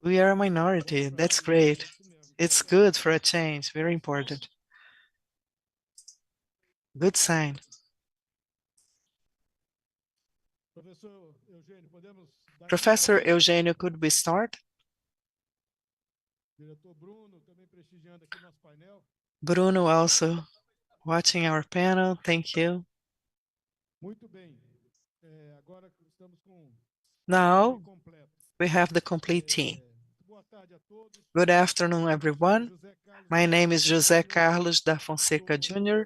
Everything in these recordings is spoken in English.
We are a minority. That's great. It's good for a change. Very important. Good sign. Professor Eugênio, could we start? Bruno also watching our panel. Thank you. Now we have the complete team. Good afternoon, everyone. My name is José Carlos da Fonseca Jr.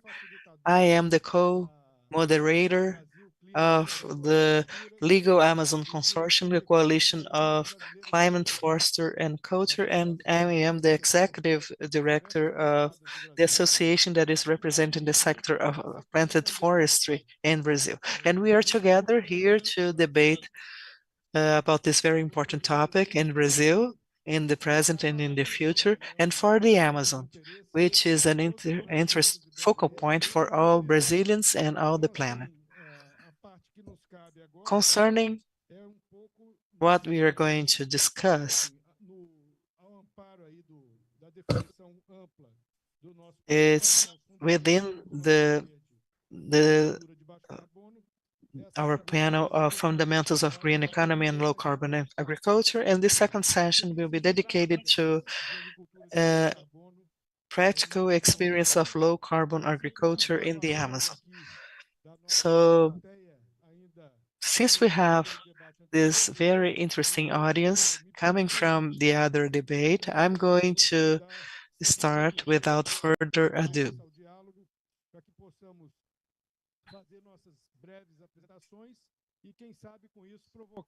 I am the co-moderator of the Legal Amazon Consortium, the coalition of climate, forestry, and culture, and I am the executive director of the association that is representing the sector of planted forestry in Brazil. And we are together here to debate about this very important topic in Brazil, in the present and in the future, and for the Amazon, which is an interest focal point for all Brazilians and all the planet. Concerning what we are going to discuss, it's within the our panel of fundamentals of green economy and low carbon agriculture, and the second session will be dedicated to practical experience of low carbon agriculture in the Amazon. So since we have this very interesting audience coming from the other debate, I'm going to start without further ado.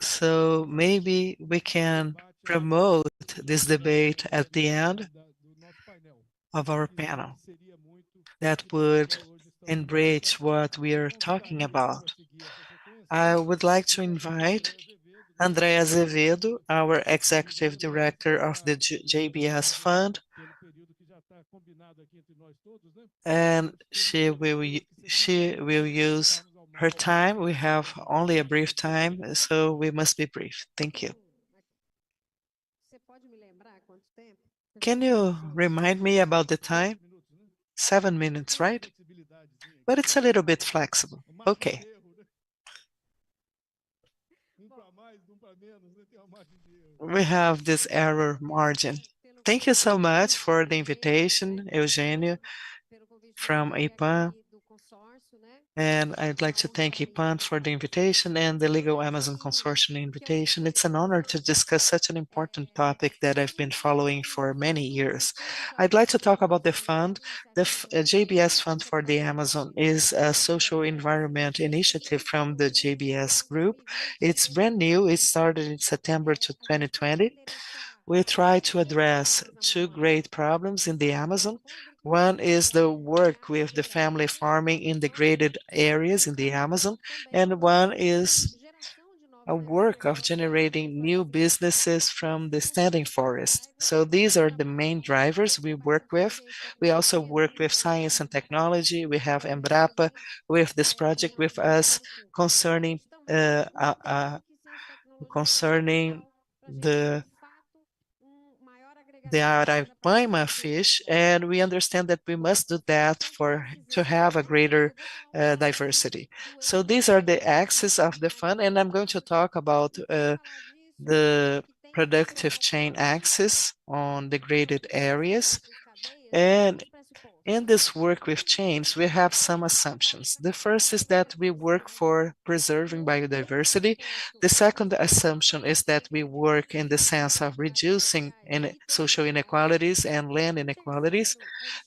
So maybe we can promote this debate at the end of our panel that would enrich what we are talking about. I would like to invite Andrea Azevedo, our Executive Director of the JBS Fund, and she will use her time. We have only a brief time, so we must be brief. Thank you. Can you remind me about the time? 7 minutes, right? But it's a little bit flexible. Okay. We have this error margin. Thank you so much for the invitation, Eugênio from IPAN. And I'd like to thank IPAN for the invitation and the Legal Amazon Consortium invitation. It's an honor to discuss such an important topic that I've been following for many years. I'd like to talk about the fund. The JBS Fund for the Amazon is a social environment initiative from the JBS group. It's brand new. It started in September 2020. We try to address two great problems in the Amazon. One is the work with the family farming in degraded areas in the Amazon, and one is a work of generating new businesses from the standing forest. So these are the main drivers we work with. We also work with science and technology. We have Embrapa with this project with us concerning the Arapaima fish, and we understand that we must do that to have a greater diversity. So these are the axes of the fund, and I'm going to talk about the productive chain axis on degraded areas. And in this work with chains, we have some assumptions. The first is that we work for preserving biodiversity. The second assumption is that we work in the sense of reducing social inequalities and land inequalities.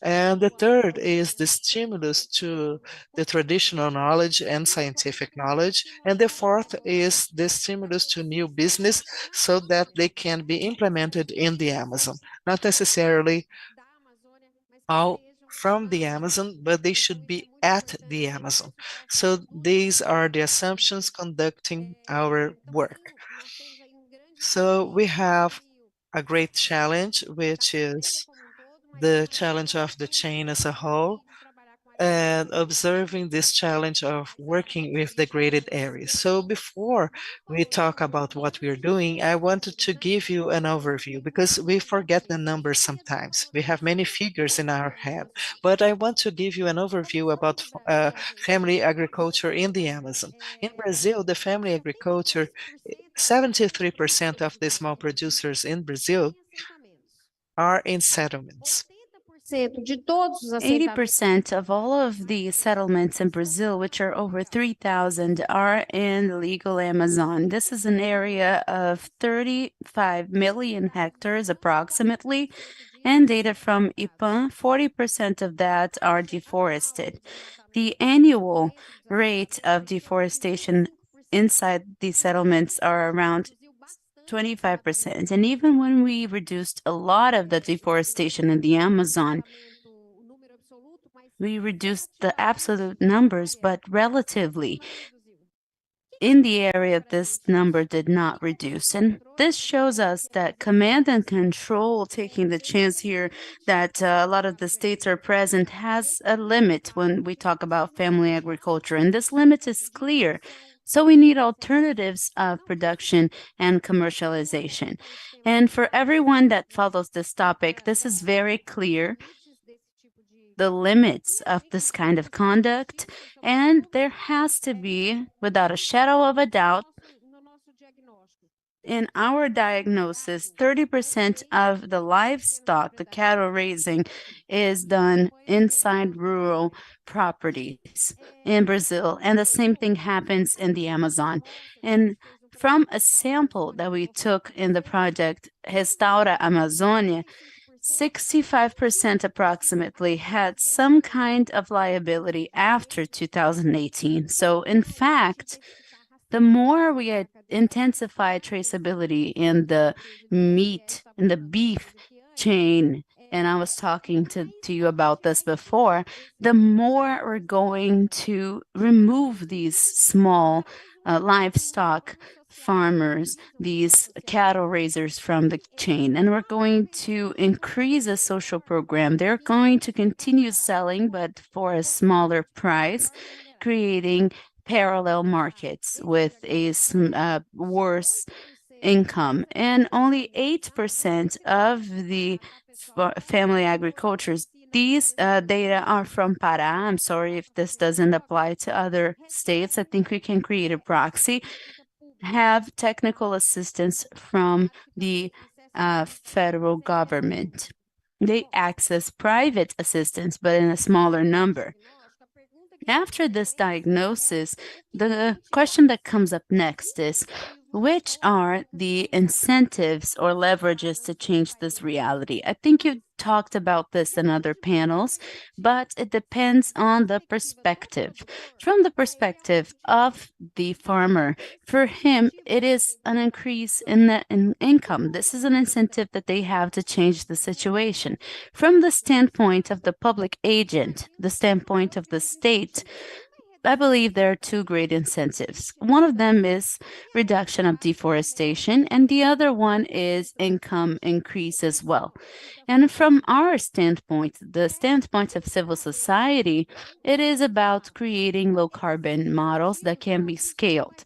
And the third is the stimulus to the traditional knowledge and scientific knowledge. And the fourth is the stimulus to new business so that they can be implemented in the Amazon, not necessarily all from the Amazon, but they should be at the Amazon. So these are the assumptions conducting our work. So we have a great challenge, which is the challenge of the chain as a whole. and observing this challenge of working with degraded areas. So before we talk about what we're doing, I wanted to give you an overview because we forget the numbers sometimes. We have many figures in our head, but I want to give you an overview about family agriculture in the Amazon. In Brazil, the family agriculture, 73% of the small producers in Brazil are in settlements. 80% of all of the settlements in Brazil, which are over 3,000, are in the legal Amazon. This is an area of 35 million hectares approximately, and data from IPAN, 40% of that are deforested. The annual rate of deforestation inside these settlements are around 25%. And even when we reduced a lot of the deforestation in the Amazon, we reduced the absolute numbers, but relatively, in the area, this number did not reduce. And this shows us that command and control, taking the chance here that a lot of the states are present, has a limit when we talk about family agriculture. And this limit is clear. So we need alternatives of production and commercialization. And for everyone that follows this topic, this is very clear, the limits of this kind of conduct, and there has to be, without a shadow of a doubt, in our diagnosis, 30% of the livestock, the cattle raising, is done inside rural properties in Brazil. And the same thing happens in the Amazon. And from a sample that we took in the project Restaura Amazônia, 65% approximately had some kind of liability after 2018. So, in fact, the more we intensify traceability in the meat, in the beef chain, and I was talking to you about this before, the more we're going to remove these small livestock farmers, these cattle raisers from the chain, and we're going to increase a social program. They're going to continue selling, but for a smaller price, creating parallel markets with a worse income. And only 8% of the family agricultures, these data are from Pará. I'm sorry if this doesn't apply to other states. I think we can create a proxy, have technical assistance from the federal government. They access private assistance, but in a smaller number. After this diagnosis, the question that comes up next is, which are the incentives or leverages to change this reality? I think you talked about this in other panels, but it depends on the perspective. From the perspective of the farmer, for him, it is an increase in income. This is an incentive that they have to change the situation. From the standpoint of the public agent, the standpoint of the state, I believe there are two great incentives. One of them is reduction of deforestation, and the other one is income increase as well. And from our standpoint, the standpoint of civil society, it is about creating low carbon models that can be scaled.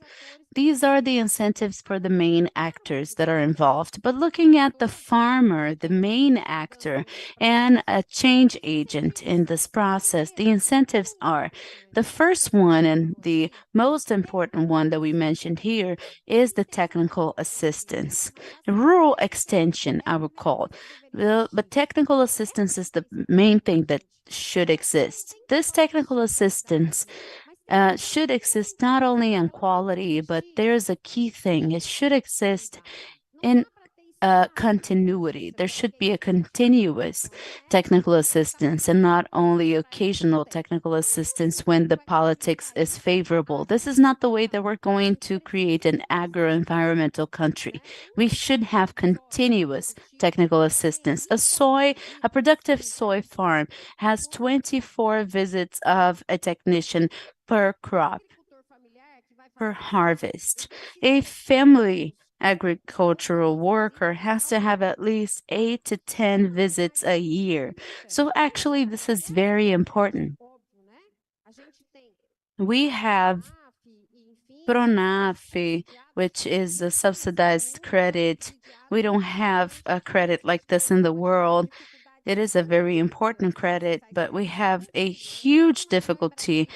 These are the incentives for the main actors that are involved. But looking at the farmer, the main actor, and a change agent in this process, the incentives are the first one and the most important one that we mentioned here is the technical assistance. Rural extension, I would call it. But technical assistance is the main thing that should exist. This technical assistance should exist not only in quality, but there's a key thing. It should exist in continuity. There should be a continuous technical assistance and not only occasional technical assistance when the politics is favorable. This is not the way that we're going to create an agro-environmental country. We should have continuous technical assistance. A productive soy farm has 24 visits of a technician per crop, per harvest. A family agricultural worker has to have at least 8 to 10 visits a year. So actually, this is very important. We have Pronafe, which is a subsidized credit. We don't have a credit like this in the world. It is a very important credit, but we have a huge difficulty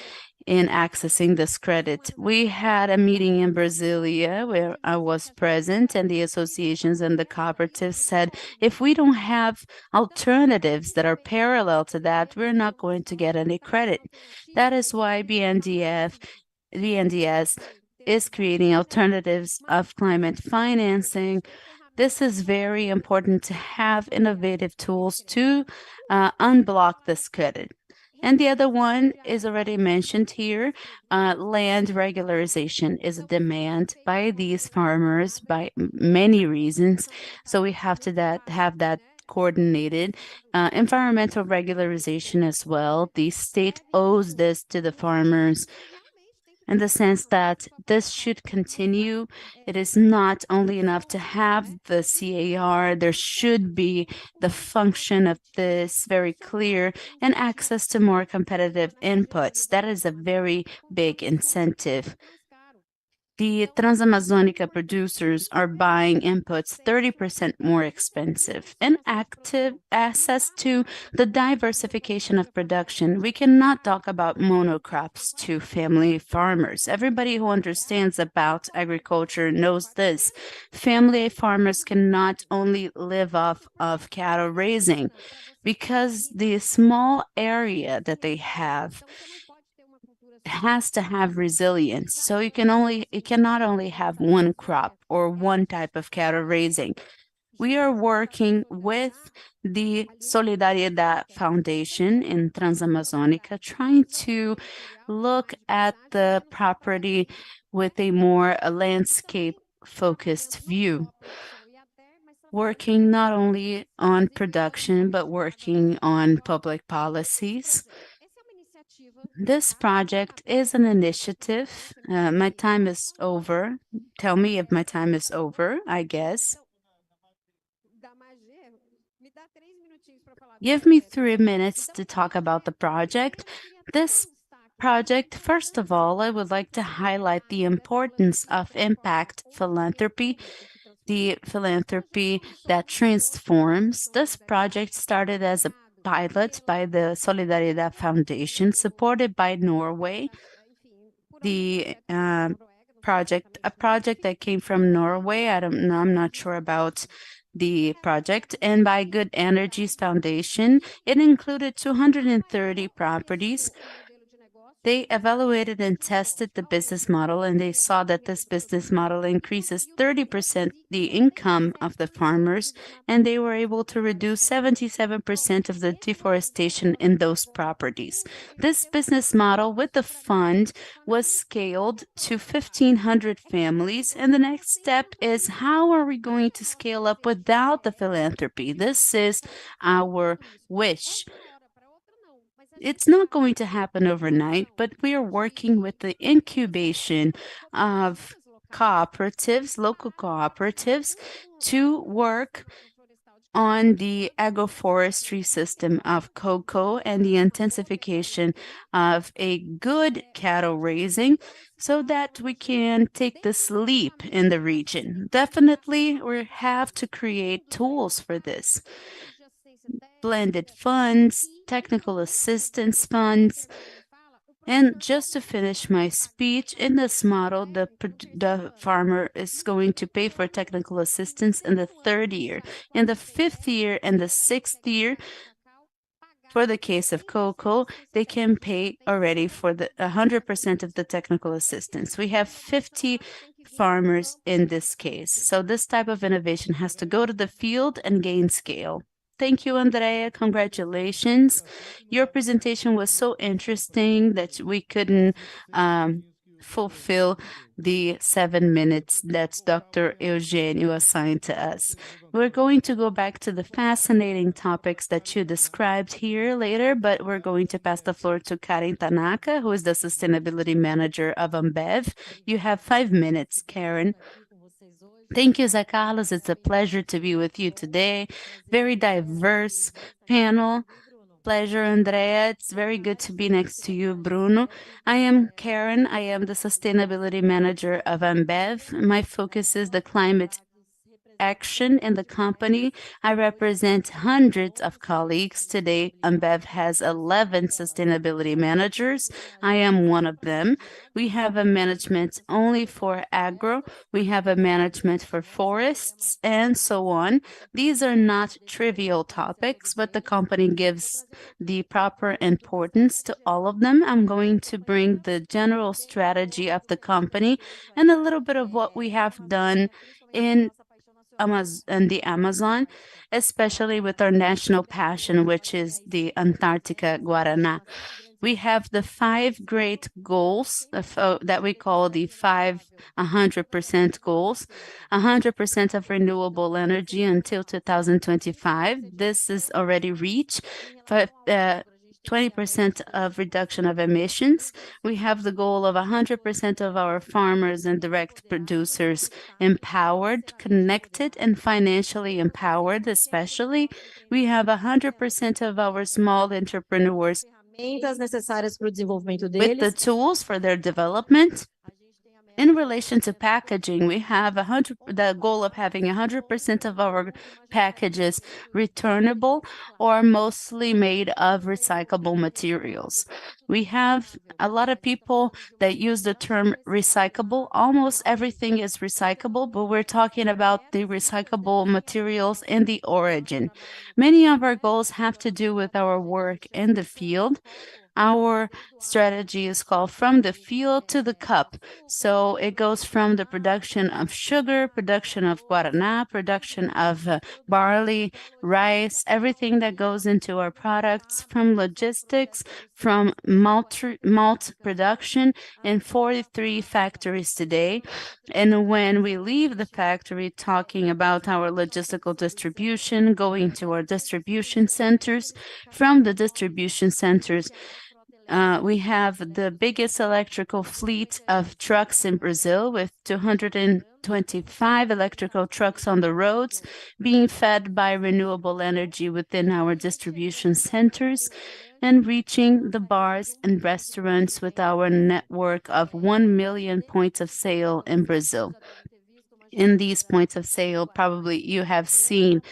in accessing this credit. We had a meeting in Brasilia where I was present, and the associations and the cooperatives said if we don't have alternatives that are parallel to that, we're not going to get any credit. That is why BNDES is creating alternatives of climate financing. This is very important to have innovative tools to unblock this credit. And the other one is already mentioned here. Land regularization is a demand by these farmers by many reasons. So we have to have that coordinated. Environmental regularization as well. The state owes this to the farmers in the sense that this should continue. It is not only enough to have the CAR, there should be the function of this very clear and access to more competitive inputs. That is a very big incentive. The Transamazonica producers are buying inputs 30% more expensive and active access to the diversification of production. We cannot talk about monocrops to family farmers. Everybody who understands about agriculture knows this. Family farmers cannot only live off of cattle raising because the small area that they have has to have resilience. So you cannot only have one crop or one type of cattle raising. We are working with the Solidariedade Foundation in Transamazonica, trying to look at the property with a more landscape focused view, working not only on production, but working on public policies. This project is an initiative. My time is over. Tell me if my time is over, I guess. Give me 3 minutes to talk about the project. This project, first of all, I would like to highlight the importance of impact philanthropy, the philanthropy that transforms. This project started as a pilot by the Solidariedade Foundation, supported by Norway. The a project that came from Norway. I don't know, I'm not sure about the project, and by Good Energies Foundation. It included 230 properties. They evaluated and tested the business model, and they saw that this business model increases 30% the income of the farmers, and they were able to reduce 77% of the deforestation in those properties. This business model with the fund was scaled to 1,500 families, and the next step is how are we going to scale up without the philanthropy? This is our wish. It's not going to happen overnight, but we are working with the incubation of cooperatives, local cooperatives, to work on the agroforestry system of cocoa and the intensification of a good cattle raising so that we can take this leap in the region. Definitely, we have to create tools for this. Blended funds, technical assistance funds. And just to finish my speech, in this model, the farmer is going to pay for technical assistance in the third year. In the fifth year and the sixth year, for the case of cocoa, they can pay already for the 100% of the technical assistance. We have 50 farmers in this case. So this type of innovation has to go to the field and gain scale. Thank you, Andrea. Congratulations. Your presentation was so interesting that we couldn't fulfill the 7 minutes that Dr. Eugenio assigned to us. We're going to go back to the fascinating topics that you described here later, but we're going to pass the floor to Karen Tanaka, who is the Sustainability Manager of Ambev. You have 5 minutes, Karen. Thank you, Zé Carlos. It's a pleasure to be with you today. Very diverse panel. Pleasure, Andrea. It's very good to be next to you, Bruno. I am Karen. I am the Sustainability Manager of Ambev. My focus is the climate action in the company. I represent hundreds of colleagues. Today, Ambev has 11 sustainability managers. I am one of them. We have a management only for agro, we have a management for forests, and so on. These are not trivial topics, but the company gives the proper importance to all of them. I'm going to bring the general strategy of the company and a little bit of what we have done in and the Amazon, especially with our national passion, which is the Antarctica Guarana. We have the five great goals that we call the 100% goals: 100% of renewable energy until 2025. This is already reached. But, 20% of reduction of emissions. We have the goal of 100% of our farmers and direct producers empowered, connected, and financially empowered, especially. We have 100% of our small entrepreneurs with the tools for their development. In relation to packaging, we have the goal of having 100% of our packages returnable or mostly made of recyclable materials. We have a lot of people that use the term recyclable. Almost everything is recyclable, but we're talking about the recyclable materials in the origin. Many of our goals have to do with our work in the field. Our strategy is called From the Field to the Cup. So it goes from the production of sugar, production of guaraná, production of barley, rice, everything that goes into our products, from logistics, from malt production in 43 factories today. And when we leave the factory, talking about our logistical distribution, going to our distribution centers, from the distribution centers, we have the biggest electrical fleet of trucks in Brazil, with 225 electrical trucks on the roads being fed by renewable energy within our distribution centers, and reaching the bars and restaurants with our network of 1 million points of sale in Brazil. In these points of sale, probably you have seen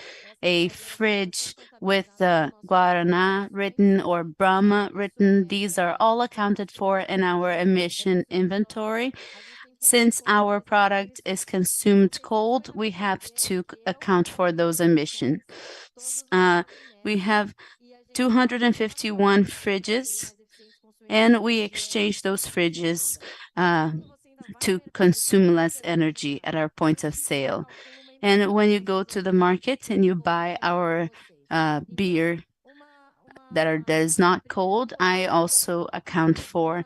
a fridge with Guaraná written or Brahma written. These are all accounted for in our emission inventory. Since our product is consumed cold, we have to account for those emissions. We have 251 fridges, and we exchange those fridges to consume less energy at our points of sale. And when you go to the market and you buy our beer that is not cold, I also account for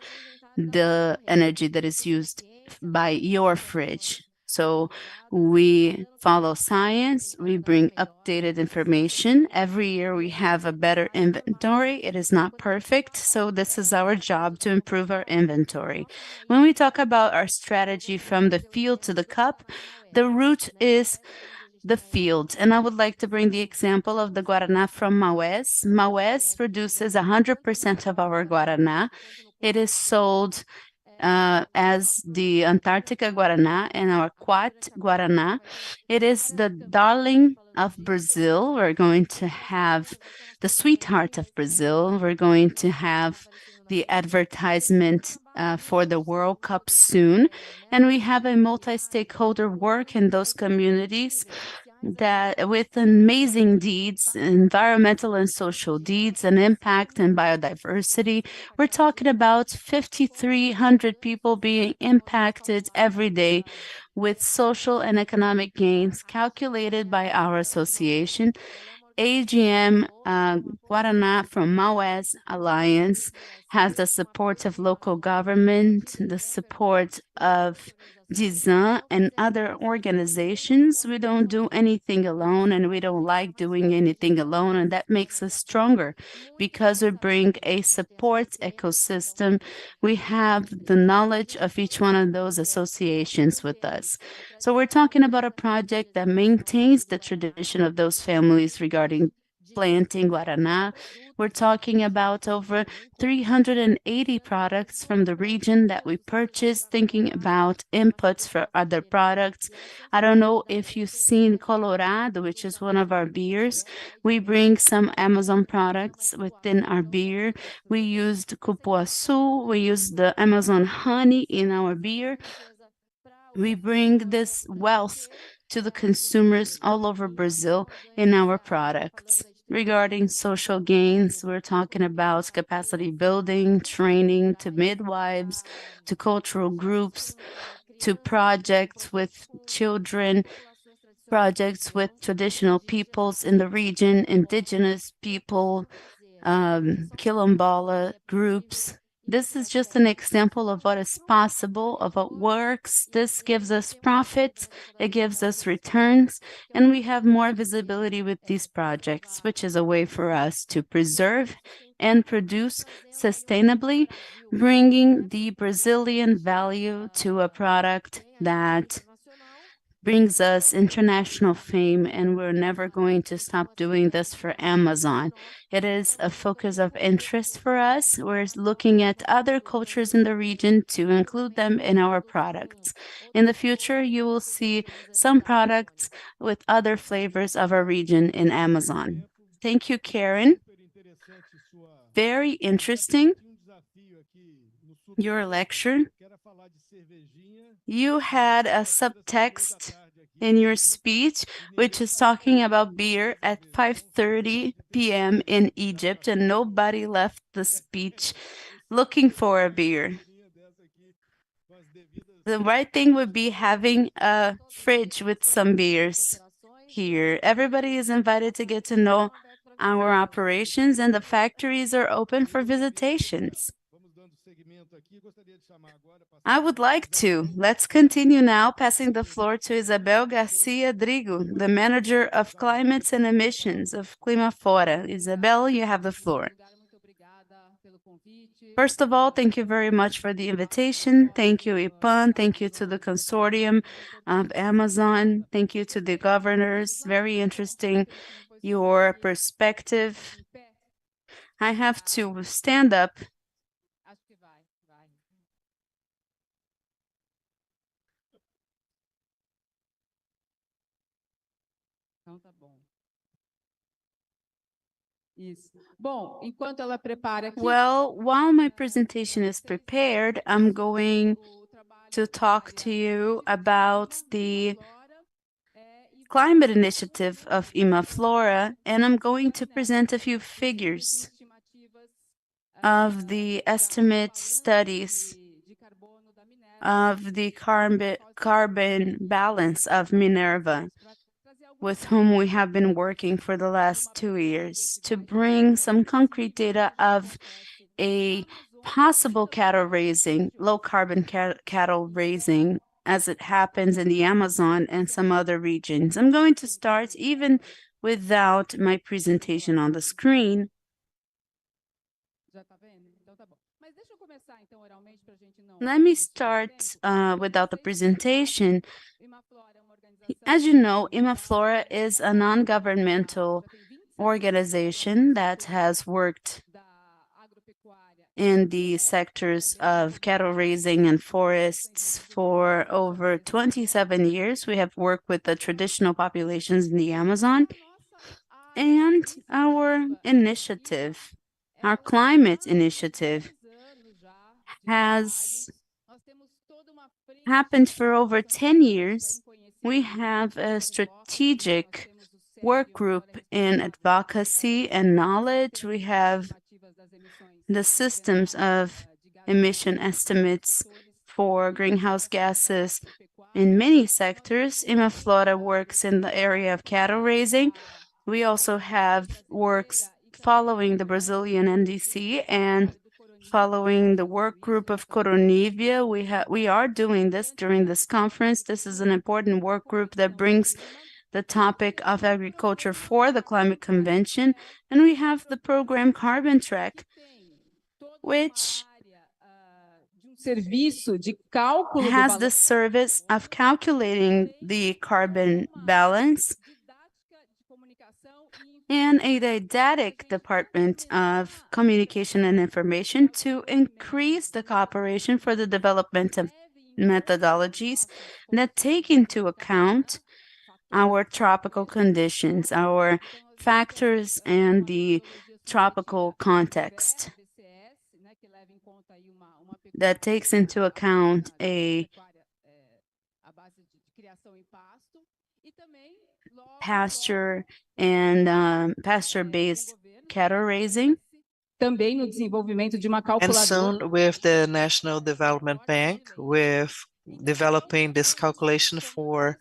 the energy that is used by your fridge. So we follow science, we bring updated information. Every year we have a better inventory. It is not perfect, so this is our job to improve our inventory. When we talk about our strategy from the field to the cup, the route is the field. And I would like to bring the example of the Guaraná from Maués. Maués produces 100% of our Guaraná. It is sold as the Antarctica Guaraná and our Quat Guaraná. It is the darling of Brazil. We're going to have the sweetheart of Brazil. We're going to have the advertisement for the World Cup soon. And we have a multi-stakeholder work in those communities that with amazing deeds, environmental and social deeds, and impact and biodiversity. We're talking about 5,300 people being impacted every day with social and economic gains calculated by our association. AGM Guaraná from Maués Alliance has the support of local government, the support of Dizan and other organizations. We don't do anything alone, and we don't like doing anything alone, and that makes us stronger because we bring a support ecosystem. We have the knowledge of each one of those associations with us. So we're talking about a project that maintains the tradition of those families regarding planting Guaraná. We're talking about over 380 products from the region that we purchased, thinking about inputs for other products. I don't know if you've seen Colorado, which is one of our beers. We bring some Amazon products within our beer. We used cupuaçu, we used the Amazon honey in our beer. We bring this wealth to the consumers all over Brazil in our products. Regarding social gains, we're talking about capacity building, training to midwives, to cultural groups, to projects with children, projects with traditional peoples in the region, indigenous people, quilombola groups. This is just an example of what is possible, of what works. This gives us profits, it gives us returns, and we have more visibility with these projects, which is a way for us to preserve and produce sustainably, bringing the Brazilian value to a product that brings us international fame, and we're never going to stop doing this for Amazon. It is a focus of interest for us. We're looking at other cultures in the region to include them in our products. In the future, you will see some products with other flavors of our region in Amazon. Thank you, Karen. Very interesting your lecture. You had a subtext in your speech, which is talking about beer at 5:30 p.m. in Egypt, and nobody left the speech looking for a beer. The right thing would be having a fridge with some beers here. Everybody is invited to get to know our operations, and the factories are open for visitations. I would like to. Let's continue now, passing the floor to Isabel Garcia Drigo, the manager of climates and emissions of Imaflora. Isabel, you have the floor. First of all, thank you very much for the invitation. Thank you, Ipan. Thank you to the consortium of Amazon. Thank you to the governors. Very interesting, your perspective. I have to stand up. Well, while my presentation is prepared, I'm going to talk to you about the climate initiative of Imaflora, and I'm going to present a few figures of the estimate studies of the carbon balance of Minerva, with whom we have been working for the last 2 years to bring some concrete data of a possible cattle raising, low carbon cattle raising, as it happens in the Amazon and some other regions. I'm going to start even without my presentation on the screen. Let me start without the presentation. As you know, Imaflora is a non-governmental organization that has worked in the sectors of cattle raising and forests for over 27 years. We have worked with the traditional populations in the Amazon. And our initiative, our climate initiative, has happened for over 10 years. We have a strategic work group in advocacy and knowledge. We have the systems of emission estimates for greenhouse gases in many sectors. Imaflora works in the area of cattle raising. We also have works following the Brazilian NDC and following the work group of Coronivia. We are doing this during this conference. This is an important work group that brings the topic of agriculture for the Climate Convention. And we have the program Carbon Track, which has the service of calculating the carbon balance and a didactic department of communication and information to increase the cooperation for the development of methodologies that take into account our tropical conditions, our factors, and the tropical context that takes into account a pasture and pasture-based cattle raising. Também no desenvolvimento de uma And calculadora. soon with the National Development Bank, with developing this calculation for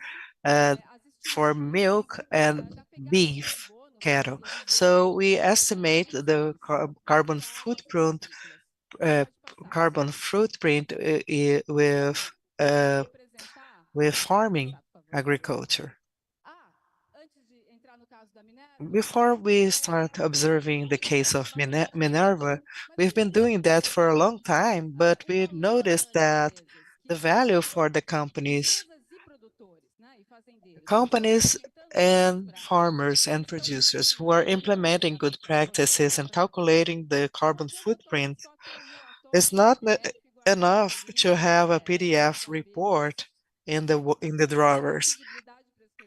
milk and beef cattle. So we estimate the uh, carbon footprint uh, with farming agriculture. Before we start observing the case of Minerva, we've been doing that for a long time, but we noticed that the value for the companies and farmers and producers who are implementing good practices and calculating the carbon footprint is not enough to have a PDF report in the drawers.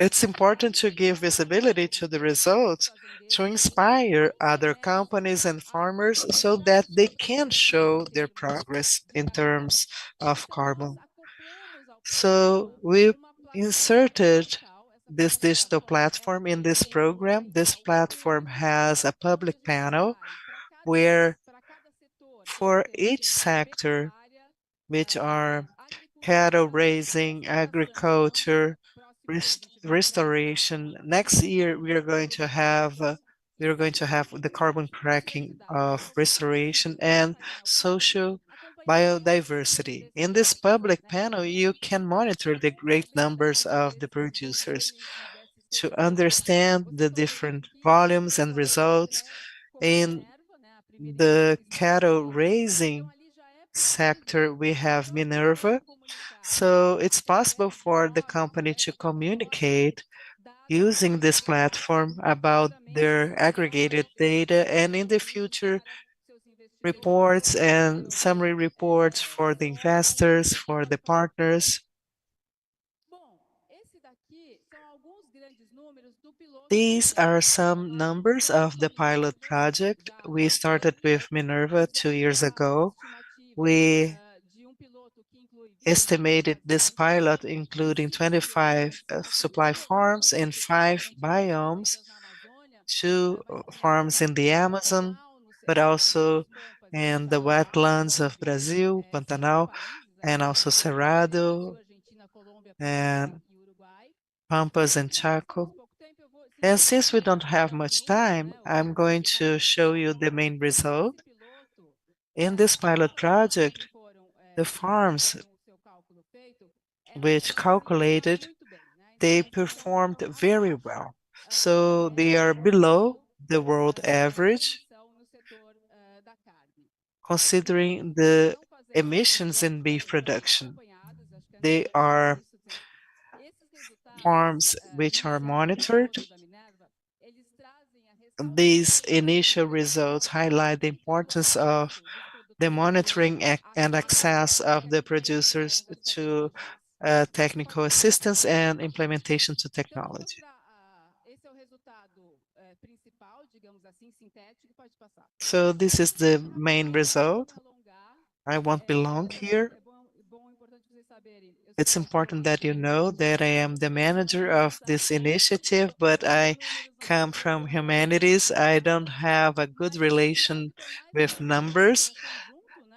It's important to give visibility to the results to inspire other companies and farmers so that they can show their progress in terms of carbon. So we inserted this digital platform in this program. This platform has a public panel where for each sector, which are cattle raising, agriculture, restoration. Next year, we are going to have the carbon cracking of restoration and social biodiversity. In this public panel, you can monitor the great numbers of the producers to understand the different volumes and results in the cattle raising sector. We have Minerva, so it's possible for the company to communicate using this platform about their aggregated data and in the future reports and summary reports for the investors, for the partners. These are some numbers of the pilot project. We started with Minerva 2 years ago. We estimated this pilot including 25 supply farms in 5 biomes, 2 farms in the Amazon, but also in the wetlands of Brazil, Pantanal, and also Cerrado, and Pampas and Chaco. And since we don't have much time, I'm going to show you the main result. In this pilot project, the farms which calculated, they performed very well. So they are below the world average, considering the emissions in beef production. They are farms which are monitored. These initial results highlight the importance of the monitoring and access of the producers to technical assistance and implementation to technology. So this is the main result. I won't be long here. It's important that you know that I am the manager of this initiative, but I come from humanities. I don't have a good relation with numbers.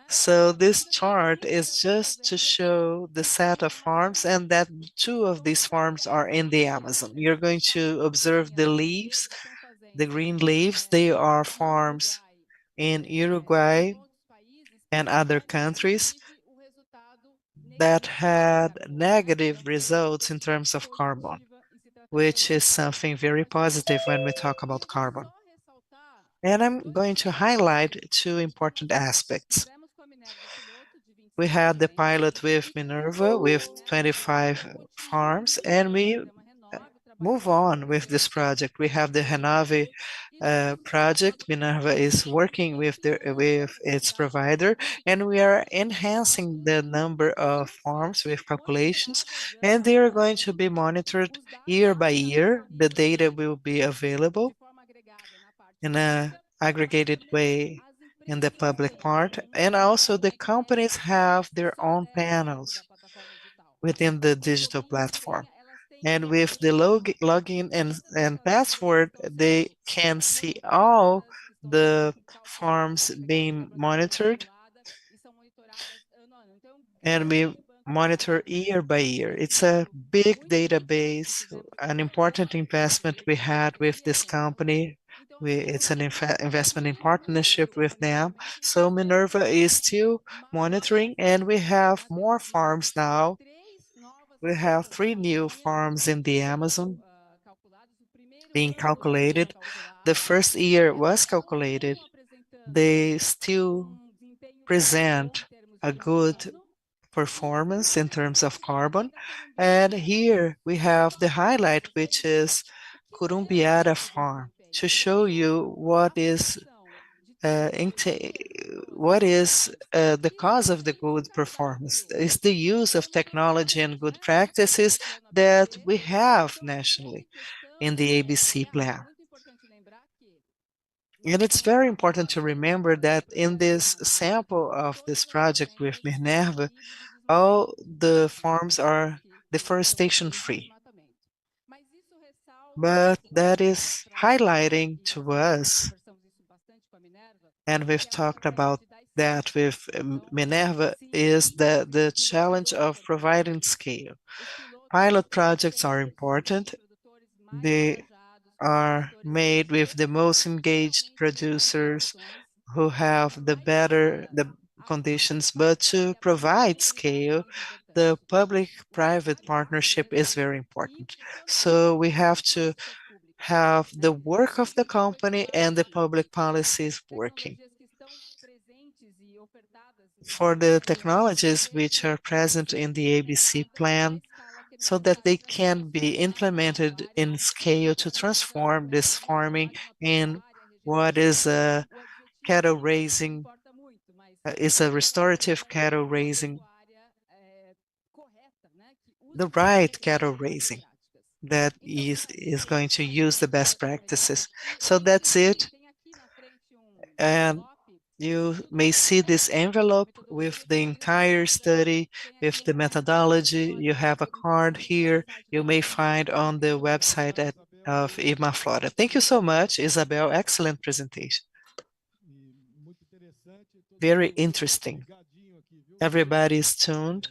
So this chart is just to show the set of farms and that 2 of these farms are in the Amazon. You're going to observe the leaves, the green leaves. They are farms in Uruguay and other countries that had negative results in terms of carbon, which is something very positive when we talk about carbon. And I'm going to highlight 2 important aspects. We had the pilot with Minerva with 25 farms, and we move on with this project. We have the Renave project. Minerva is working with with its provider, and we are enhancing the number of farms with calculations, and they are going to be monitored year by year. The data will be available in a aggregated way in the public part, and also the companies have their own panels within the digital platform. And with the login and password, they can see all the farms being monitored, and we monitor year by year. It's a big database, an important investment we had with this company. It's an investment in partnership with them. So Minerva is still monitoring, and we have more farms now. We have 3 new farms in the Amazon being calculated. The first year was calculated. They still present a good performance in terms of carbon. And here we have the highlight, which is Curumbiara Farm, to show you what is the cause of the good performance. It's the use of technology and good practices that we have nationally in the ABC plan. And it's very important to remember that in this sample of this project with Minerva, all the farms are deforestation free. But that is highlighting to us, and we've talked about that with Minerva, is the challenge of providing scale. Pilot projects are important. They are made with the most engaged producers who have the conditions, but to provide scale, the public-private partnership is very important. So we have to have the work of the company and the public policies working. For the technologies which are present in the ABC plan, so that they can be implemented in scale to transform this farming in what is a cattle raising, is a restorative cattle raising, the right cattle raising that is going to use the best practices. So that's it. And you may see this envelope with the entire study, with the methodology. You have a card here you may find on the website of Imaflora. Thank you so much, Isabel. Excellent presentation. Very interesting. Everybody is tuned.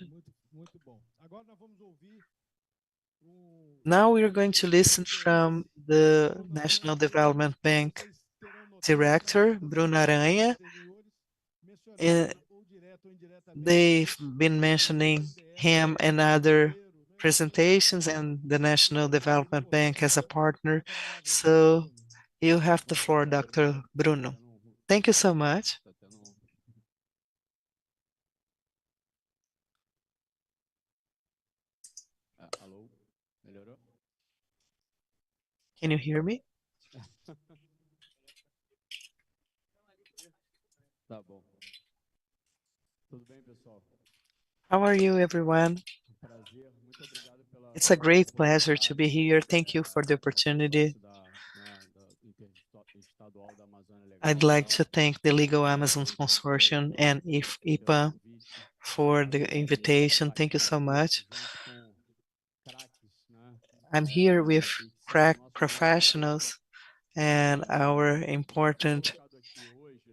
Now we are going to listen from the National Development Bank Director, Bruno Aranha. They've been mentioning him in other presentations and the National Development Bank as a partner. So you have the floor, Dr. Bruno. Thank you so much. Can you hear me? How are you, everyone? It's a great pleasure to be here. Thank you for the opportunity. I'd like to thank the Legal Amazons Consortium and IPA for the invitation. Thank you so much. I'm here with crack professionals and our important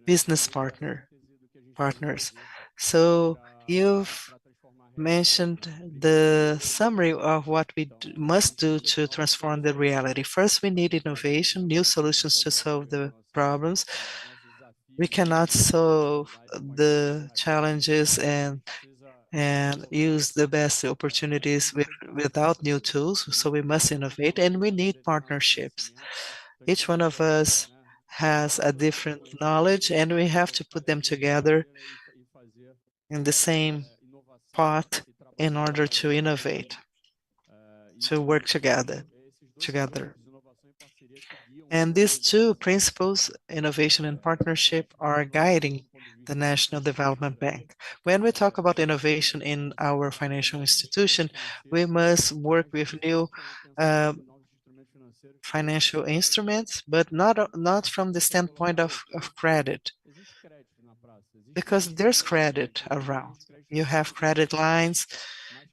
business partners. So you've mentioned the summary of what we must do to transform the reality. First, we need innovation, new solutions to solve the problems. We cannot solve the challenges and use the best opportunities without new tools. So we must innovate, and we need partnerships. Each one of us has a different knowledge, and we have to put them together in the same pot in order to innovate, to work together. together. And these two principles, innovation and partnership, are guiding the National Development Bank. When we talk about innovation in our financial institution, we must work with new uh, financial instruments, but not from the standpoint of credit, because there's credit around. You have credit lines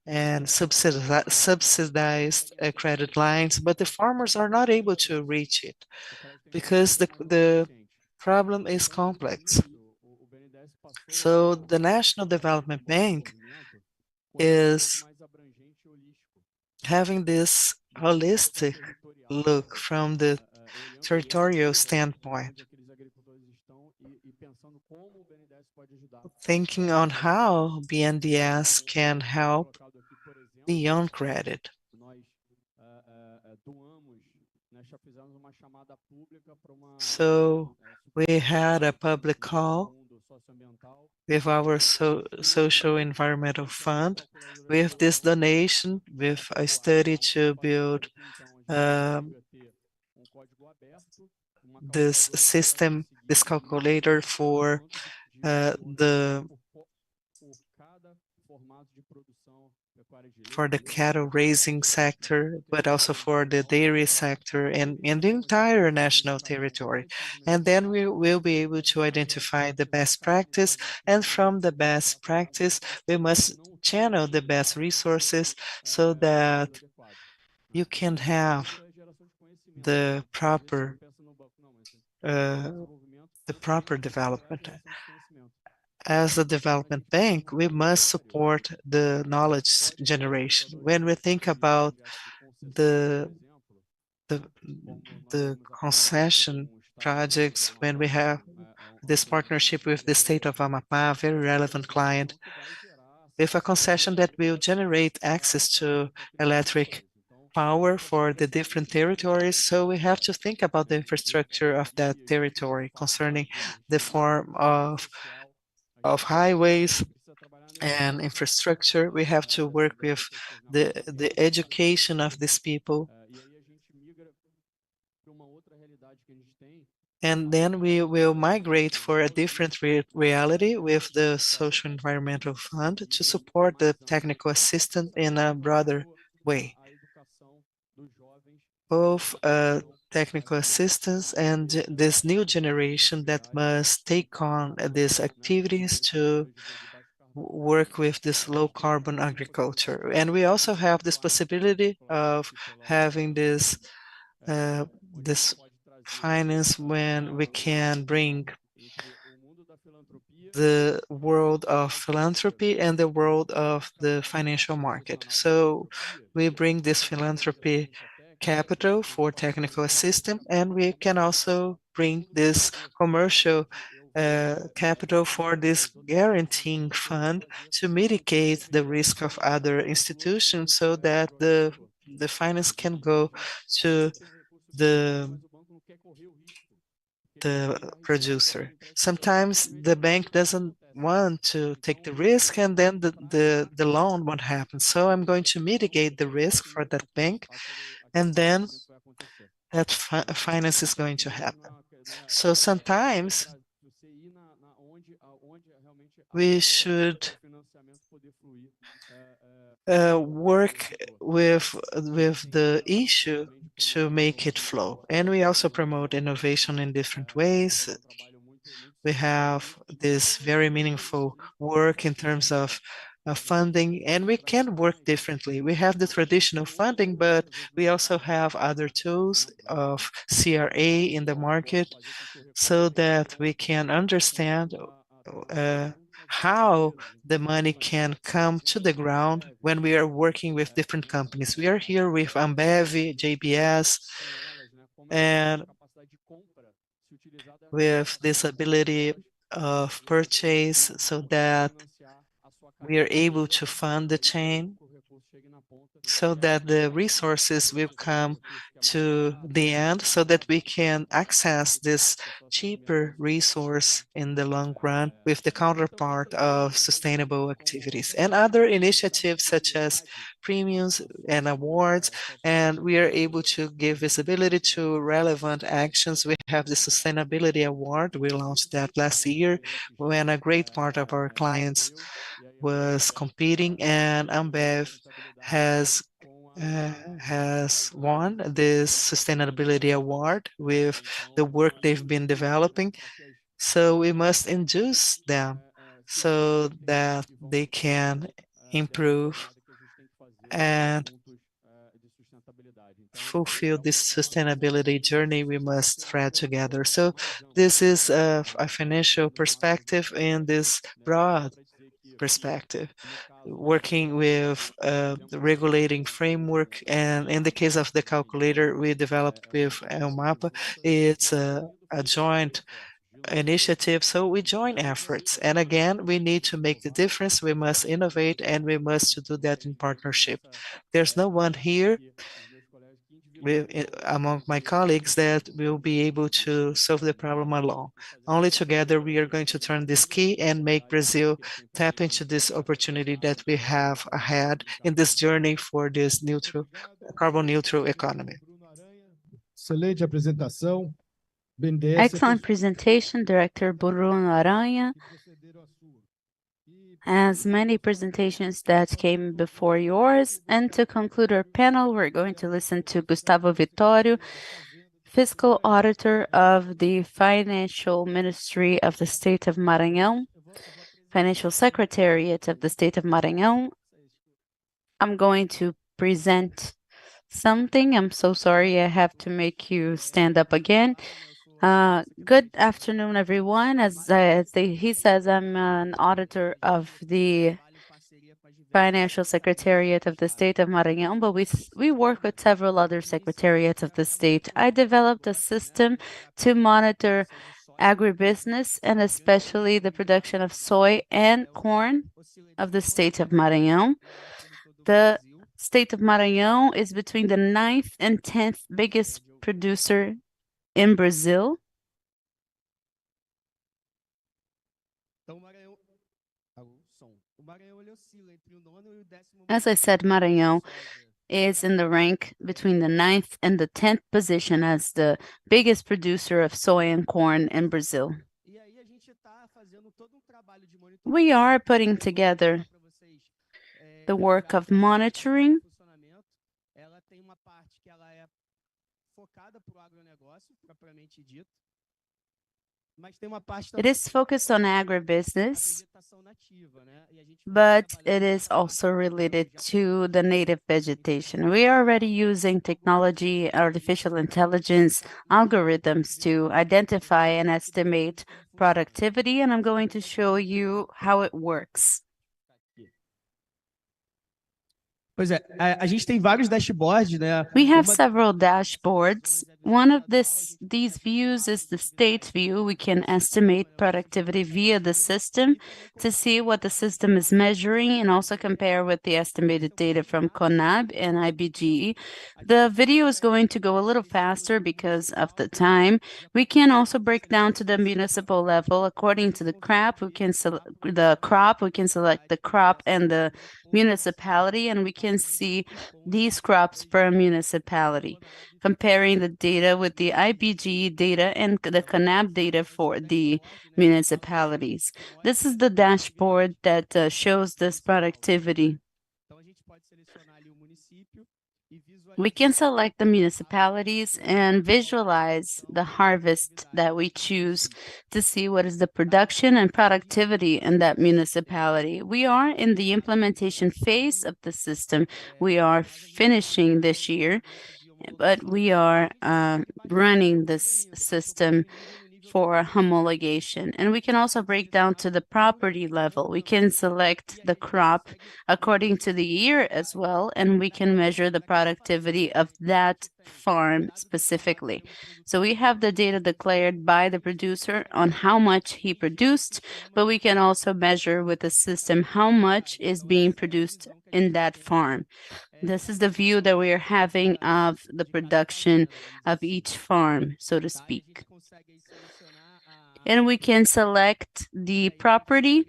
and subsidized credit lines, but the farmers are not able to reach it because the problem is complex. So the National Development Bank is having this holistic look from the territorial standpoint, thinking on how BNDES can help beyond credit. So we had a public call with our social environmental fund, with this donation, with a study to build um, this system, this calculator for the cattle raising sector, but also for the dairy sector and the entire national territory. And then we will be able to identify the best practice, and from the best practice, we must channel the best resources so that you can have the proper uh, development. As a development bank, we must support the knowledge generation. When we think about the the, the concession projects, when we have this partnership with the state of Amapá, a very relevant client, with a concession that will generate access to electric power for the different territories. So we have to think about the infrastructure of that territory concerning the form of highways and infrastructure. We have to work with the education of these people. And then we will migrate for a different reality with the Social Environmental Fund to support the technical assistance in a broader way. Both technical assistance and this new generation that must take on these activities to work with this low carbon agriculture. And we also have this possibility of having this finance when we can bring the world of philanthropy and the world of the financial market. So we bring this philanthropy capital for technical assistance, and we can also bring this commercial capital for this guaranteeing fund to mitigate the risk of other institutions so that the finance can go to the producer. Sometimes the bank doesn't want to take the risk, and then the loan won't happen. So I'm going to mitigate the risk for that bank, and then that finance is going to happen. So sometimes we should work with the issue to make it flow. And we also promote innovation in different ways. We have this very meaningful work in terms of funding, and we can work differently. We have the traditional funding, but we also have other tools of CRA in the market so that we can understand how the money can come to the ground when we are working with different companies. We are here with Ambev, JBS, and with this ability of purchase so that we are able to fund the chain so that the resources will come to the end so that we can access this cheaper resource in the long run with the counterpart of sustainable activities and other initiatives such as premiums and awards. And we are able to give visibility to relevant actions. We have the Sustainability Award. We launched that last year when a great part of our clients was competing, and Ambev has uh, has won this sustainability award with the work they've been developing. So we must induce them so that they can improve and fulfill this sustainability journey we must thread together. So this is a financial perspective in this broad perspective, working with the regulating framework. And in the case of the calculator we developed with MAPA, it's a joint initiative. So we join efforts. And again, we need to make the difference. We must innovate and we must do that in partnership. There's no one here among my colleagues that will be able to solve the problem alone. Only together we are going to turn this key and make Brazil tap into this opportunity that we have ahead in this journey for this carbon neutral economy. Excelente apresentação. BNDES. Excellent presentation, Director Bruno Aranha. As many presentations that came before yours. And to conclude our panel, we're going to listen to Gustavo Vittorio, Fiscal Auditor of the Financial Ministry of the State of Maranhão, Financial Secretariat of the State of Maranhão. I'm going to present something. I'm so sorry I have to make you stand up again. Good afternoon, everyone. He says, I'm an auditor of the Financial Secretariat of the State of Maranhão, but we work with several other secretariats of the state. I developed a system to monitor agribusiness and especially the production of soy and corn of the state of Maranhão. The state of Maranhão is between the 9th and 10th biggest producer in Brazil. As I said, Maranhão is in the rank between the 9th and the 10th position as the biggest producer of soy and corn in Brazil. We are putting together the work of monitoring. It is focused on agribusiness, but it is also related to the native vegetation. We are already using technology, artificial intelligence, algorithms to identify and estimate productivity, and I'm going to show you how it works. Pois é, a gente tem vários dashboards, né? We have several dashboards. One of these views is the state view. We can estimate productivity via the system to see what the system is measuring and also compare with the estimated data from CONAB and IBGE. The video is going to go a little faster because of the time. We can also break down to the municipal level according to the crop. We can select the crop and the municipality, and we can see these crops per municipality, comparing the data with the IBGE data and the CONAB data for the municipalities. This is the dashboard that shows this productivity. We can select the municipalities and visualize the harvest that we choose to see what is the production and productivity in that municipality. We are in the implementation phase of the system. We are finishing this year, but we are running this system for homologation. And we can also break down to the property level. We can select the crop according to the year as well, and we can measure the productivity of that farm specifically. So we have the data declared by the producer on how much he produced, but we can also measure with the system how much is being produced in that farm. This is the view that we are having of the production of each farm, so to speak. And we can select the property.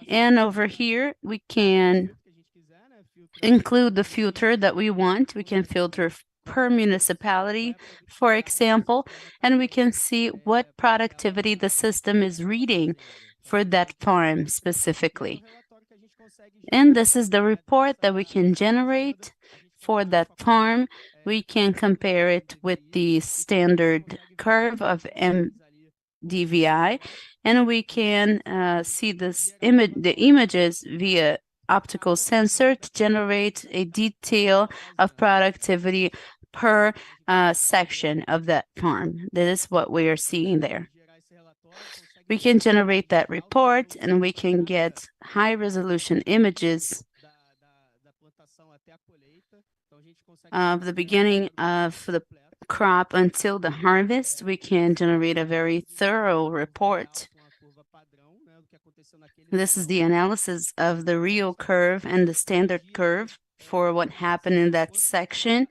And over here, we can include the filter that we want. We can filter per municipality, for example, and we can see what productivity the system is reading for that farm specifically. And this is the report that we can generate for that farm. We can compare it with the standard curve of MDVI, and we can see the images via optical sensor to generate a detail of productivity per section of that farm. This is what we are seeing there. We can generate that report and we can get high resolution images of the beginning of the crop until the harvest. We can generate a very thorough report. This is the analysis of the real curve and the standard curve for what happened in that section.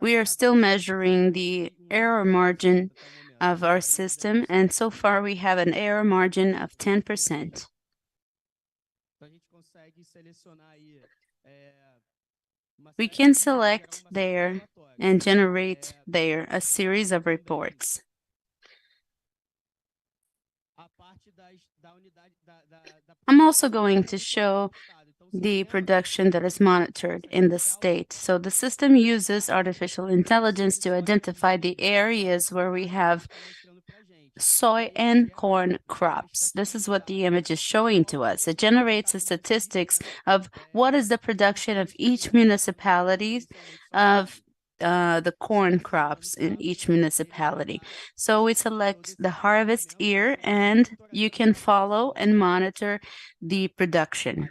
We are still measuring the error margin of our system, and so far we have an error margin of 10%. We can select there and generate there a series of reports. I'm also going to show the production that is monitored in the state. So the system uses artificial intelligence to identify the areas where we have soy and corn crops. This is what the image is showing to us. It generates the statistics of what is the production of each municipality of the corn crops in each municipality. So we select the harvest year and you can follow and monitor the production.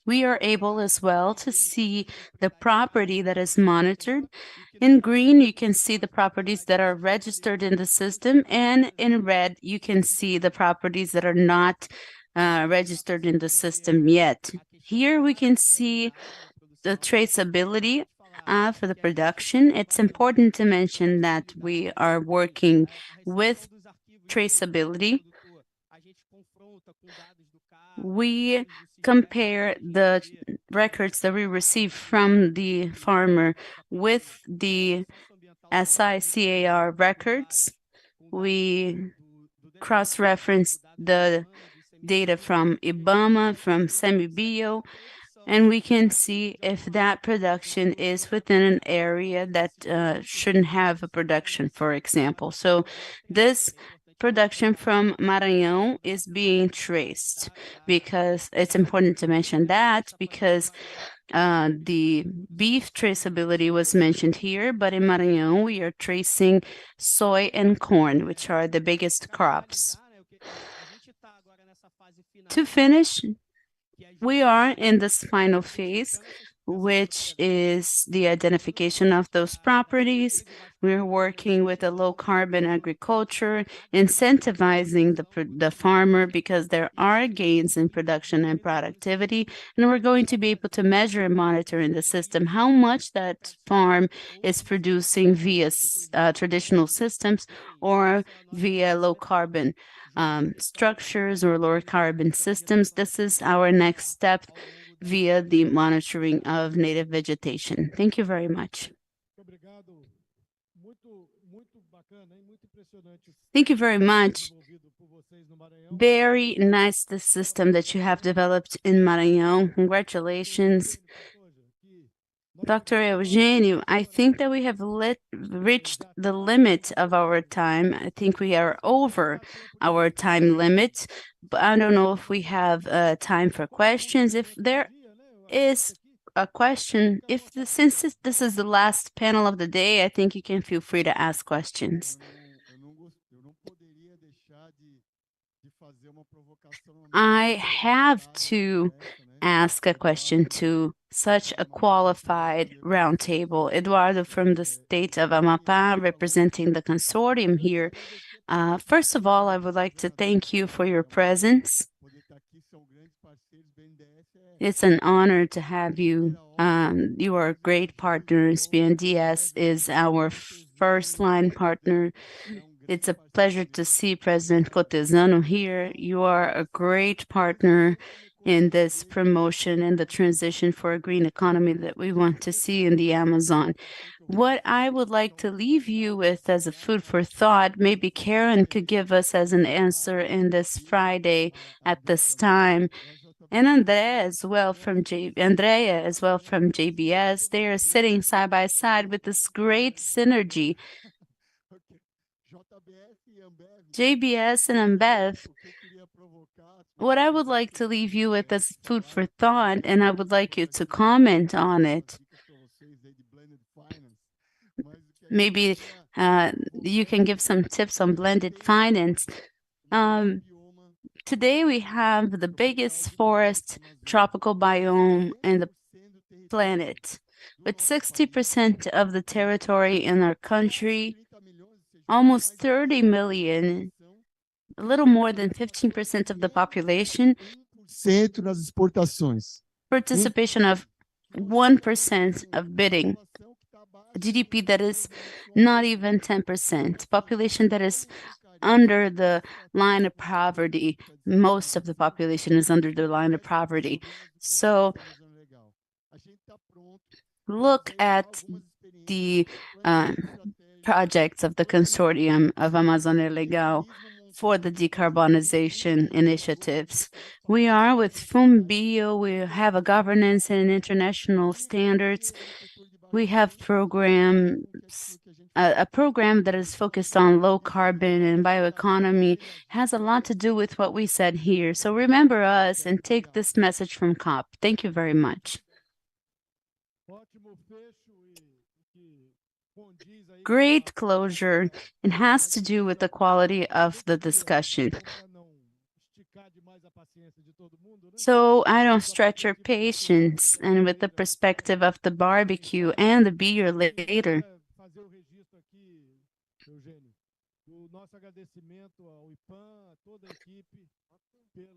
We are able as well to see the property that is monitored. In green, you can see the properties that are registered in the system, and in red, you can see the properties that are not registered in the system yet. Here we can see the traceability for the production. It's important to mention that we are working with traceability. We compare the records that we receive from the farmer with the SICAR records. We cross-reference the data from IBAMA, from SemiBio, and we can see if that production is within an area that shouldn't have a production, for example. So this production from Maranhão is being traced, because it's important to mention that because the beef traceability was mentioned here, but in Maranhão we are tracing soy and corn, which are the biggest crops. To finish, we are in this final phase, which is the identification of those properties. We're working with a low carbon agriculture, incentivizing the farmer, because there are gains in production and productivity, and we're going to be able to measure and monitor in the system how much that farm is producing via traditional systems or via low carbon structures or lower carbon systems. This is our next step via the monitoring of native vegetation. Thank you very much. Thank you very much. Very nice, the system that you have developed in Maranhão. Congratulations. Dr. Eugenio, I think that we have reached the limit of our time. I think we are over our time limit, but I don't know if we have time for questions. If there is a question, since this is the last panel of the day, I think you can feel free to ask questions. I have to ask a question to such a qualified roundtable. Eduardo from the state of Amapá, representing the consortium here. First of all, I would like to thank you for your presence. It's an honor to have you. You are great partners. BNDES is our first line partner. It's a pleasure to see President Cotesano here. You are a great partner in this promotion and the transition for a green economy that we want to see in the Amazon. What I would like to leave you with as a food for thought, maybe Karen could give us as an answer in this Friday at this time. And Andrea as well from JBS, they are sitting side by side with this great synergy. JBS and Ambev. What I would like to leave you with as food for thought, and I would like you to comment on it. Maybe you can give some tips on blended finance. Today we have the biggest forest tropical biome in the planet, with 60% of the territory in our country, almost 30 million, a little more than 15% of the population, nas exportações. participation of 1% of bidding, GDP that is not even 10%, population that is under the line of poverty. Most of the population is under the line of poverty. So look at the projects of the consortium of Amazônia Legal for the decarbonization initiatives. We are with FUMBio, we have a governance and international standards. We have programs, a program that is focused on low carbon and bioeconomy, has a lot to do with what we said here. So remember us and take this message from COP. Thank you very much. Great closure. It has to do with the quality of the discussion. So I don't stretch your patience, and with the perspective of the barbecue and the beer later,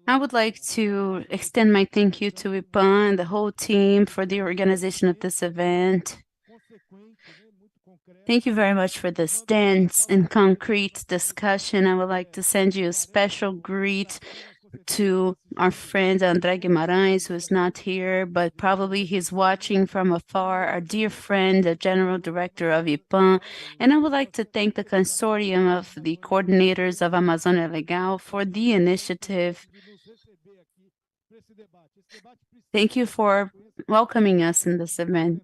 I would like to extend my thank you to IPAN and the whole team for the organization of this event. Thank you very much for this dense and concrete discussion. I would like to send you a special greet to our friend Andrea Guimarães, who is not here, but probably he's watching from afar, our dear friend, the General Director of IPAN. And I would like to thank the consortium of the coordinators of Amazônia Legal for the initiative. Thank you for welcoming us in this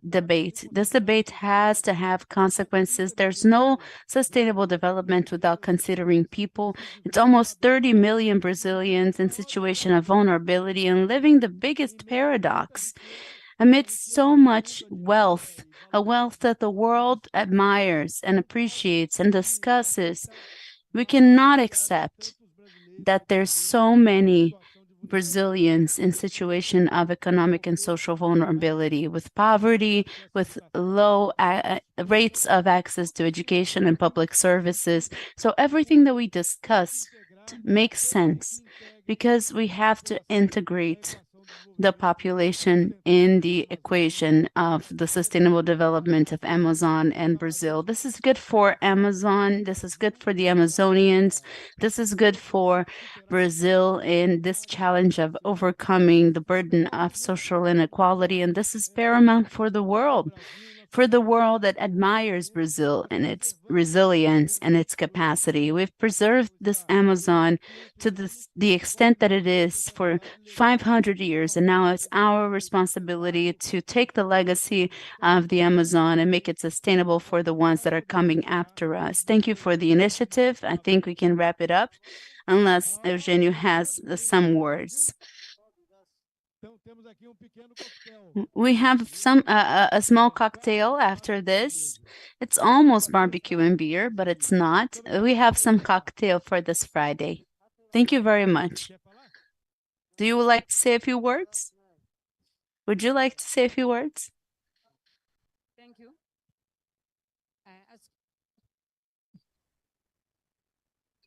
debate. This debate has to have consequences. There's no sustainable development without considering people. It's almost 30 million Brazilians in situation of vulnerability and living the biggest paradox. Amidst so much wealth, a wealth that the world admires and appreciates and discusses, we cannot accept that there's so many Brazilians in situation of economic and social vulnerability, with poverty, with low rates of access to education and public services. So everything that we discussed makes sense because we have to integrate the population in the equation of the sustainable development of Amazon and Brazil. This is good for Amazon. This is good for the Amazonians. This is good for Brazil in this challenge of overcoming the burden of social inequality. And this is paramount for the world that admires Brazil and its resilience and its capacity. We've preserved this Amazon to the extent that it is for 500 years, and now it's our responsibility to take the legacy of the Amazon and make it sustainable for the ones that are coming after us. Thank you for the initiative. I think we can wrap it up, unless Eugenio has some words. We have a small cocktail after this. It's almost barbecue and beer, but it's not. We have some cocktail for this Friday. Thank you very much. Do you like to say a few words? Would you like to say a few words? Thank you.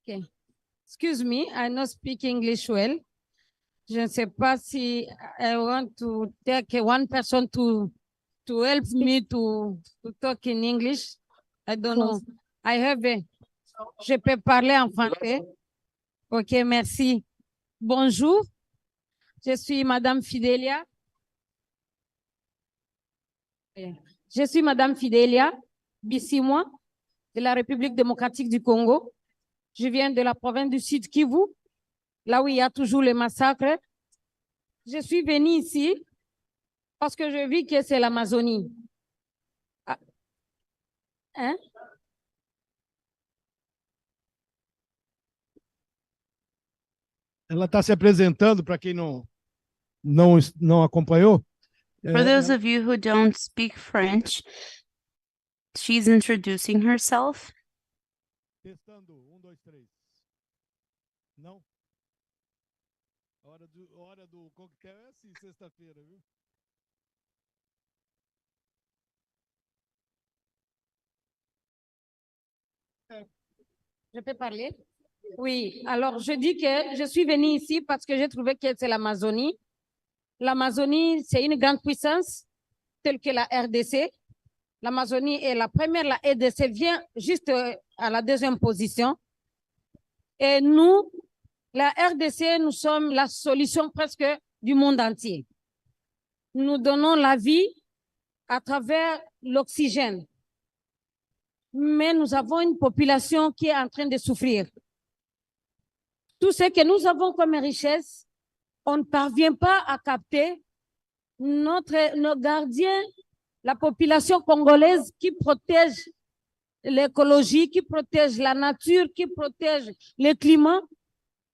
Okay. Excuse me, I not speak English well. Je ne sais pas si I want to take one person to help me to talk in English. I don't know. I have a... Je peux parler en français. Ok, merci. Bonjour, je suis Madame Fidelia. Je suis Madame Fidelia Bissimois de la République démocratique du Congo. Je viens de la province du Sud Kivu, là où il y a toujours les massacres. Je suis venue ici parce que je vis que c'est l'Amazonie. Ah. Hein? Ela está se apresentando para quem não acompanhou. For those of you who don't speak French, she's introducing herself. Testando, 1, 2, 3. Não? Hora do coquetel é assim, sexta-feira, viu? Je peux parler? Oui, alors je dis que je suis venue ici parce que j'ai trouvé que c'est l'Amazonie. L'Amazonie, c'est une grande puissance telle que la RDC. L'Amazonie est la première, la RDC vient juste à la deuxième position. Et nous, la RDC, nous sommes la solution presque du monde entier. Nous donnons la vie à travers l'oxygène. Mais nous avons une population qui est en train de souffrir. Tout ce que nous avons comme richesse, on ne parvient pas à capter nos gardiens, la population congolaise qui protège l'écologie, qui protège la nature, qui protège le climat,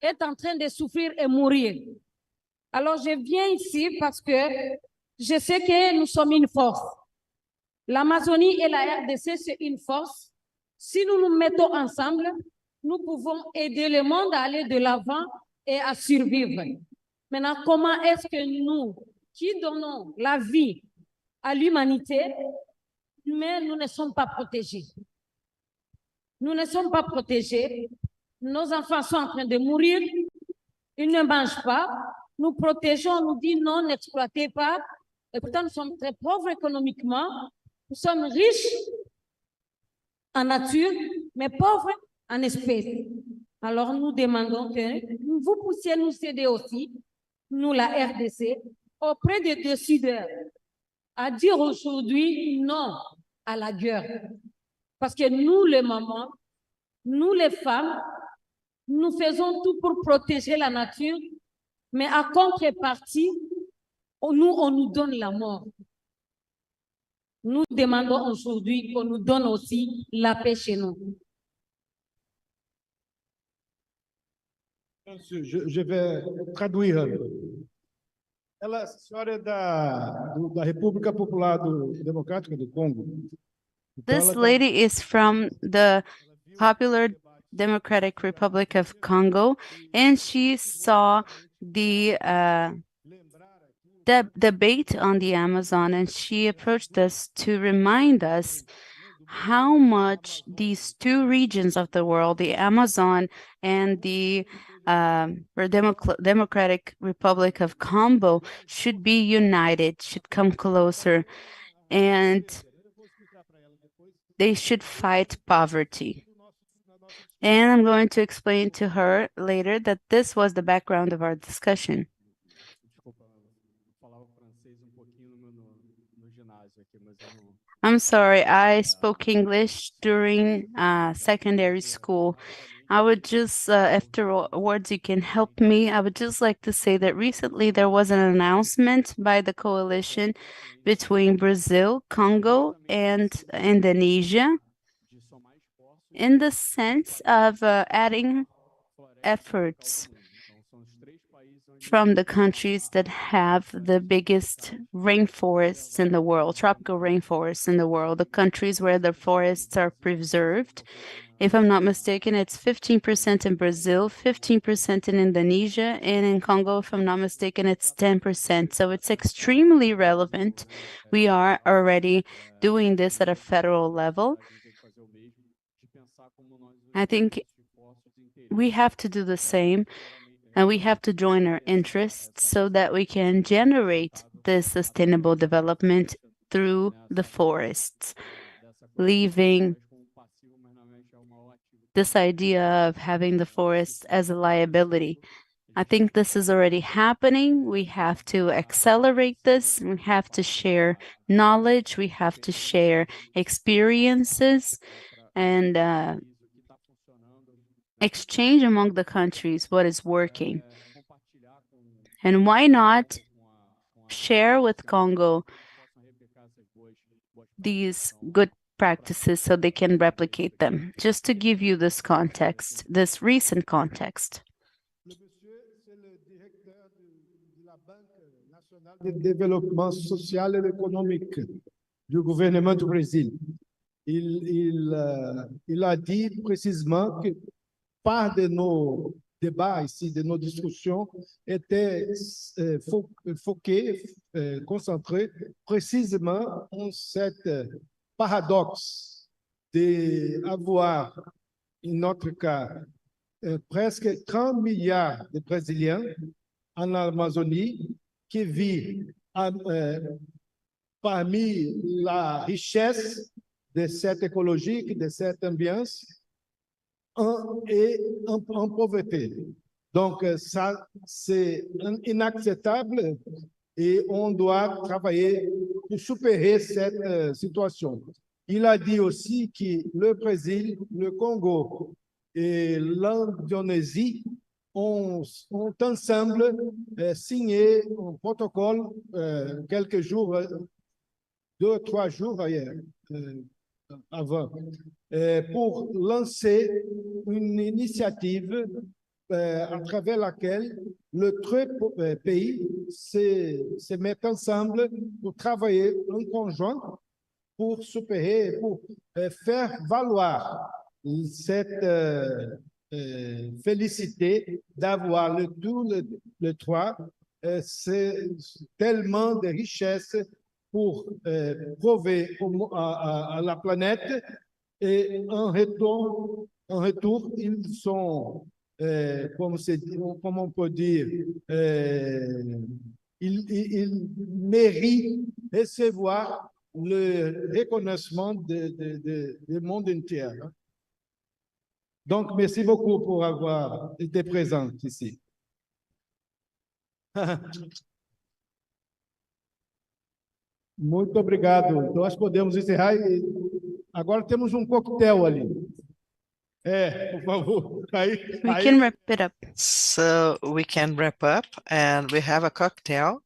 est en train de souffrir et mourir. Alors, je viens ici parce que je sais que nous sommes une force. L'Amazonie et la RDC, c'est une force. Si nous nous mettons ensemble, nous pouvons aider le monde à aller de l'avant et à survivre. Maintenant, comment est-ce que nous, qui donnons la vie à l'humanité, mais nous ne sommes pas protégés? Nous ne sommes pas protégés. Nos enfants sont en train de mourir. Ils ne mangent pas. Nous protégeons, on nous dit non, n'exploitez pas. Et pourtant, nous sommes très pauvres économiquement. Nous sommes riches en nature, mais pauvres en espèces. Alors, nous demandons que vous puissiez nous aider aussi, nous, la RDC, auprès des décideurs, à dire aujourd'hui non à la guerre. Parce que nous, les mamans, nous, les femmes, nous faisons tout pour protéger la nature, mais à contrepartie, on nous donne la mort. Nous demandons aujourd'hui qu'on nous donne aussi la paix chez nous. Je vais traduire. A senhora é da República Popular Democrática do Congo. This lady is from the Popular Democratic Republic of Congo, and she saw the debate on the Amazon, and she approached us to remind us how much these two regions of the world, the Amazon and the Democratic Republic of Congo, should be united, should come closer, and they should fight poverty. And I'm going to explain to her later that this was the background of our discussion. I'm sorry, I spoke English during secondary school. I would just, afterwards, you can help me. I would just like to say that recently there was an announcement by the coalition between Brazil, Congo, and Indonesia in the sense of adding efforts from the countries that have the biggest rainforests in the world, tropical rainforests in the world, the countries where the forests are preserved. If I'm not mistaken, it's 15% in Brazil, 15% in Indonesia, and in Congo, if I'm not mistaken, it's 10%. So it's extremely relevant. We are already doing this at a federal level. I think we have to do the same, and we have to join our interests so that we can generate this sustainable development through the forests, leaving this idea of having the forests as a liability. I think this is already happening. We have to accelerate this. We have to share knowledge. We have to share experiences and exchange among the countries what is working. And why not share with Congo these good practices so they can replicate them? Just to give you this context, this recent context. Le monsieur, c'est le directeur de la Banque nationale de développement social et économique du gouvernement du Brésil. Il a dit précisément que part de nos débats ici, de nos discussions, était concentré précisément en cette paradoxe d'avoir, en notre cas, presque 30 milliards de Brésiliens en Amazonie qui vivent parmi la richesse de cette écologie, de cette ambiance, et en pauvreté. Donc, ça, c'est inacceptable et on doit travailler pour supérer cette situation. Il a dit aussi que le Brésil, le Congo et l'Indonésie ont ensemble signé un protocole quelques jours, 2 ou 3 jours avant, pour lancer une initiative à travers laquelle les 3 pays se mettent ensemble pour travailler en conjoint pour supérer, pour faire valoir cette félicité d'avoir le 3. C'est tellement de richesses pour prouver à la planète et en retour ils sont, comme on peut dire, ils méritent de recevoir le reconnaissement du monde entier. Donc, merci beaucoup pour avoir été présent ici. Muito obrigado. Nós podemos encerrar. Agora temos coquetel ali. Por favor. We can wrap it up. So we can wrap up, and we have a cocktail.